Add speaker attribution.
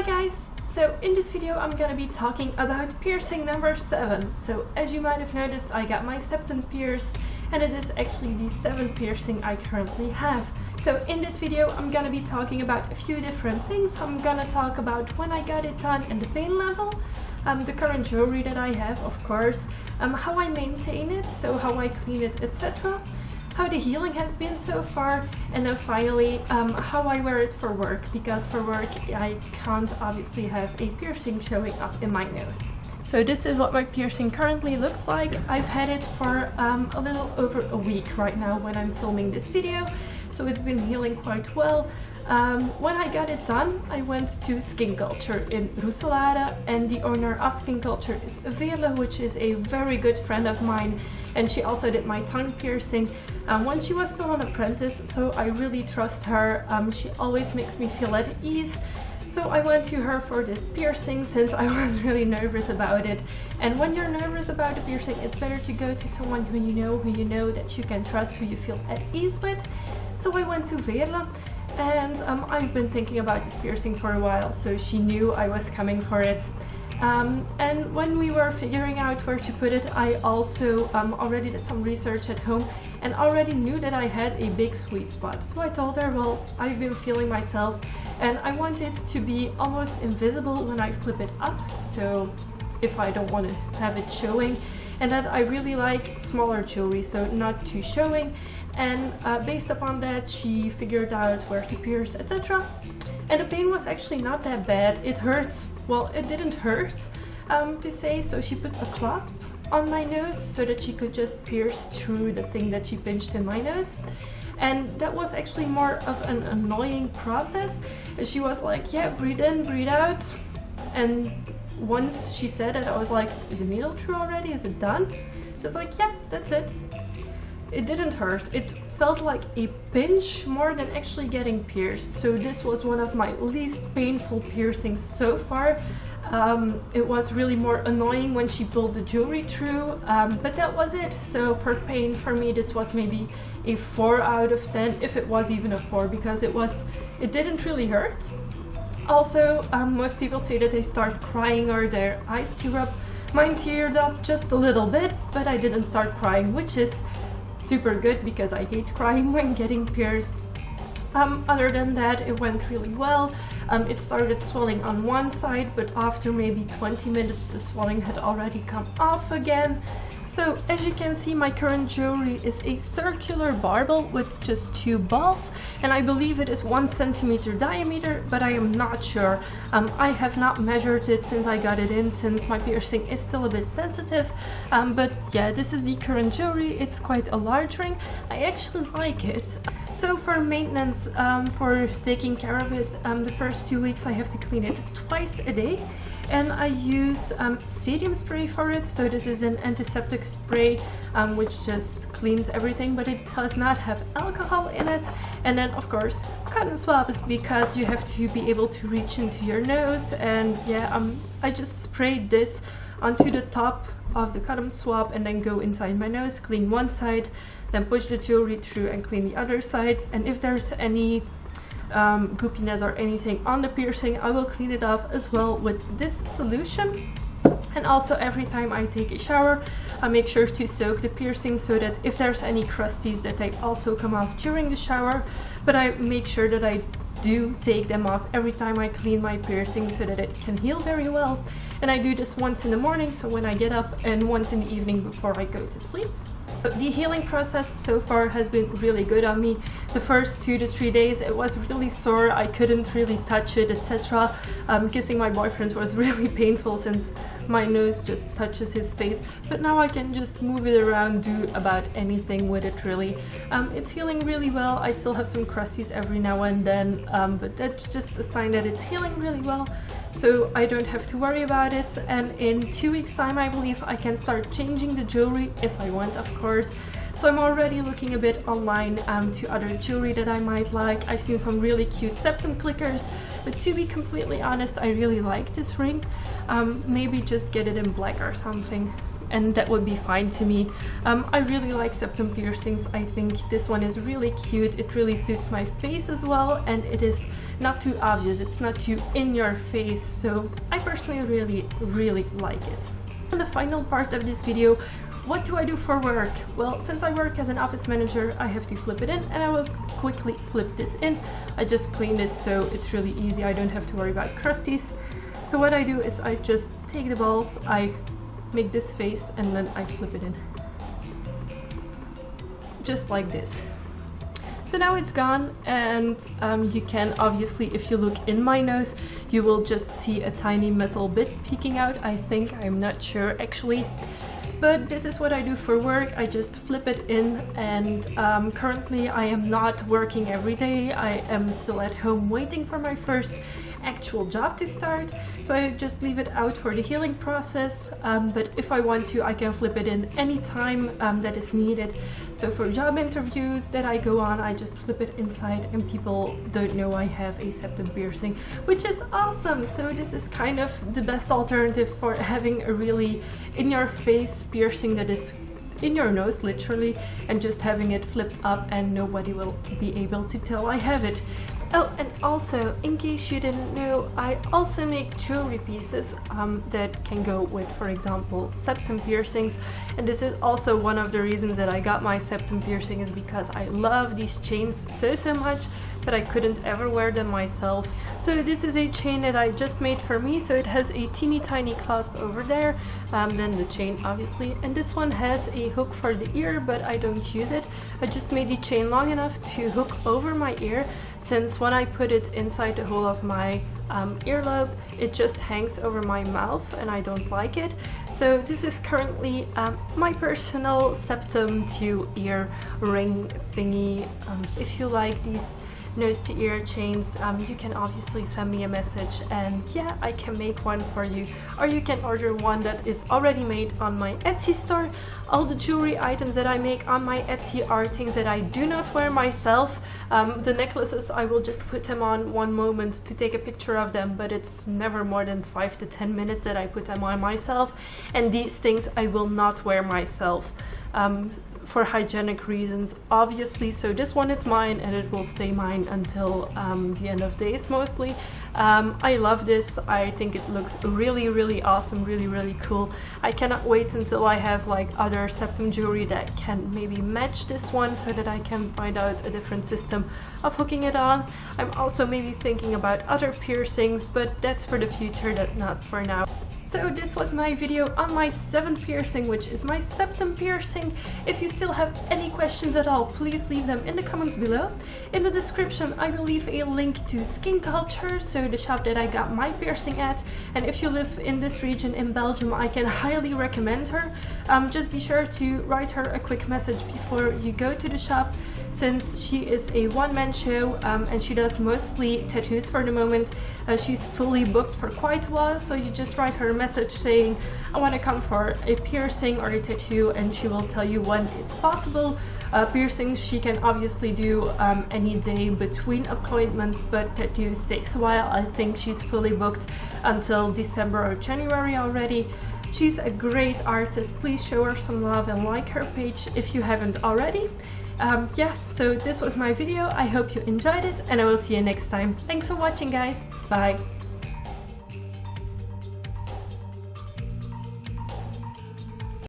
Speaker 1: Hi guys! So in this video I'm gonna be talking about piercing number 7. So as you might have noticed, I got my septum pierced, and it is actually the 7th piercing I currently have. So in this video I'm gonna be talking about a few different things. I'm gonna talk about when I got it done and the pain level, the current jewelry that I have, of course, how I maintain it, so how I clean it, etc. How the healing has been so far, and then finally how I wear it for work, because for work I can't obviously have a piercing showing up in my nose. So this is what my piercing currently looks like. I've had it for a little over a week right now when I'm filming this video, so it's been healing quite well. When I got it done, I went to Skin Culture in Roeselare, and the owner of Skin Culture is Veerle, which is a very good friend of mine, and she also did my tongue piercing when she was still an apprentice, so I really trust her. She always makes me feel at ease. So I went to her for this piercing since I was really nervous about it. And when you're nervous about a piercing, it's better to go to someone who you know that you can trust, who you feel at ease with. So I went to Veerle, and I've been thinking about this piercing for a while, so she knew I was coming for it. And when we were figuring out where to put it, I also already did some research at home and already knew that I had a big sweet spot. So I told her, well, I've been feeling myself and I want it to be almost invisible when I flip it up, so if I don't want to have it showing, and that I really like smaller jewelry, so not too showing. And based upon that, she figured out where to pierce, etc. And the pain was actually not that bad. It hurts. Well, it didn't hurt to say, so she put a clasp on my nose so that she could just pierce through the thing that she pinched in my nose. And that was actually more of an annoying process. And she was like, yeah, breathe in, breathe out. And once she said it, I was like, is the needle through already? Is it done? She was like, yeah, that's it. It didn't hurt. It felt like a pinch more than actually getting pierced. So this was one of my least painful piercings so far. It was really more annoying when she pulled the jewelry through, but that was it. So for pain, for me, this was maybe a 4 out of 10, if it was even a 4, because it didn't really hurt. Also, most people say that they start crying or their eyes tear up. Mine teared up just a little bit, but I didn't start crying, which is super good because I hate crying when getting pierced. Other than that, it went really well. It started swelling on one side, but after maybe 20 minutes the swelling had already come off again. So as you can see, my current jewelry is a circular barbel with just 2 balls, and I believe it is 1 centimeter diameter, but I am not sure. I have not measured it since I got it in, since my piercing is still a bit sensitive. But yeah, this is the current jewelry. It's quite a large ring. I actually like it. So for maintenance, for taking care of it, the first 2 weeks I have to clean it twice a day. And I use sodium spray for it. So this is an antiseptic spray which just cleans everything, but it does not have alcohol in it. And then of course cotton swabs, because you have to be able to reach into your nose. And yeah, I just sprayed this onto the top of the cotton swab and then go inside my nose, clean one side, then push the jewelry through and clean the other side. And if there's any goopiness or anything on the piercing, I will clean it off as well with this solution. And also every time I take a shower, I make sure to soak the piercing so that if there's any crusties, that they also come off during the shower. But I make sure that I do take them off every time I clean my piercing so that it can heal very well. And I do this once in the morning, so when I get up, and once in the evening before I go to sleep. But the healing process so far has been really good on me. The first 2 to 3 days it was really sore, I couldn't really touch it, etc. Kissing my boyfriend was really painful since my nose just touches his face, but now I can just move it around, do about anything with it really. It's healing really well. I still have some crusties every now and then, but that's just a sign that it's healing really well. So I don't have to worry about it, and in 2 weeks time I believe I can start changing the jewelry if I want, of course. So I'm already looking a bit online to other jewelry that I might like. I've seen some really cute septum clickers, but to be completely honest, I really like this ring. Maybe just get it in black or something. and that would be fine to me. I really like septum piercings. I think this one is really cute. It really suits my face as well, and it is not too obvious. It's not too in your face, so I personally really like it. And the final part of this video, what do I do for work? Well, since I work as an office manager, I have to flip it in, and I will quickly flip this in. I just cleaned it, so it's really easy. I don't have to worry about crusties. So what I do is I just take the balls, I make this face, and then I flip it in. Just like this. So now it's gone, and you can obviously, if you look in my nose, you will just see a tiny metal bit peeking out, I think. I'm not sure actually. But this is what I do for work. I just flip it in, and currently I am not working every day. I am still at home waiting for my first actual job to start, so I just leave it out for the healing process, but if I want to, I can flip it in anytime that is needed. So for job interviews that I go on, I just flip it inside, and people don't know I have a septum piercing, which is awesome. So this is kind of the best alternative for having a really in-your-face piercing that is in your nose, literally, and just having it flipped up and nobody will be able to tell I have it. Oh, and also, in case you didn't know, I also make jewelry pieces that can go with, for example, septum piercings. And this is also one of the reasons that I got my septum piercing, is because I love these chains so much, but I couldn't ever wear them myself. So this is a chain that I just made for me, so it has a teeny tiny clasp over there, then the chain obviously, and this one has a hook for the ear, but I don't use it. I just made the chain long enough to hook over my ear, since when I put it inside the hole of my earlobe, it just hangs over my mouth and I don't like it. So this is currently my personal septum to ear ring thingy. If you like these nose to ear chains, you can obviously send me a message, and yeah, I can make one for you, or you can order one that is already made on my Etsy store. All the jewelry items that I make on my Etsy are things that I do not wear myself. The necklaces, I will just put them on one moment to take a picture of them, but it's never more than 5 to 10 minutes that I put them on myself, and these things I will not wear myself. For hygienic reasons, obviously. So this one is mine, and it will stay mine until the end of days mostly. I love this. I think it looks really awesome, really cool. I cannot wait until I have like other septum jewelry that can maybe match this one, so that I can find out a different system of hooking it on. I'm also maybe thinking about other piercings, but that's for the future, that's not for now. So this was my video on my 7th piercing, which is my septum piercing. If you still have any questions at all, please leave them in the comments below. In the description I will leave a link to Skin Culture, so the shop that I got my piercing at, and if you live in this region in Belgium, I can highly recommend her. Just be sure to write her a quick message before you go to the shop, since she is a one-man show and she does mostly tattoos for the moment. She's fully booked for quite a while, so you just write her a message saying, I want to come for a piercing or a tattoo, and she will tell you when it's possible. Piercings she can obviously do any day between appointments, but tattoos takes a while. I think she's fully booked until December or January already. She's a great artist. Please show her some love and like her page if you haven't already. Yeah, so this was my video. I hope you enjoyed it, and I will see you next time. Thanks for watching, guys. Bye.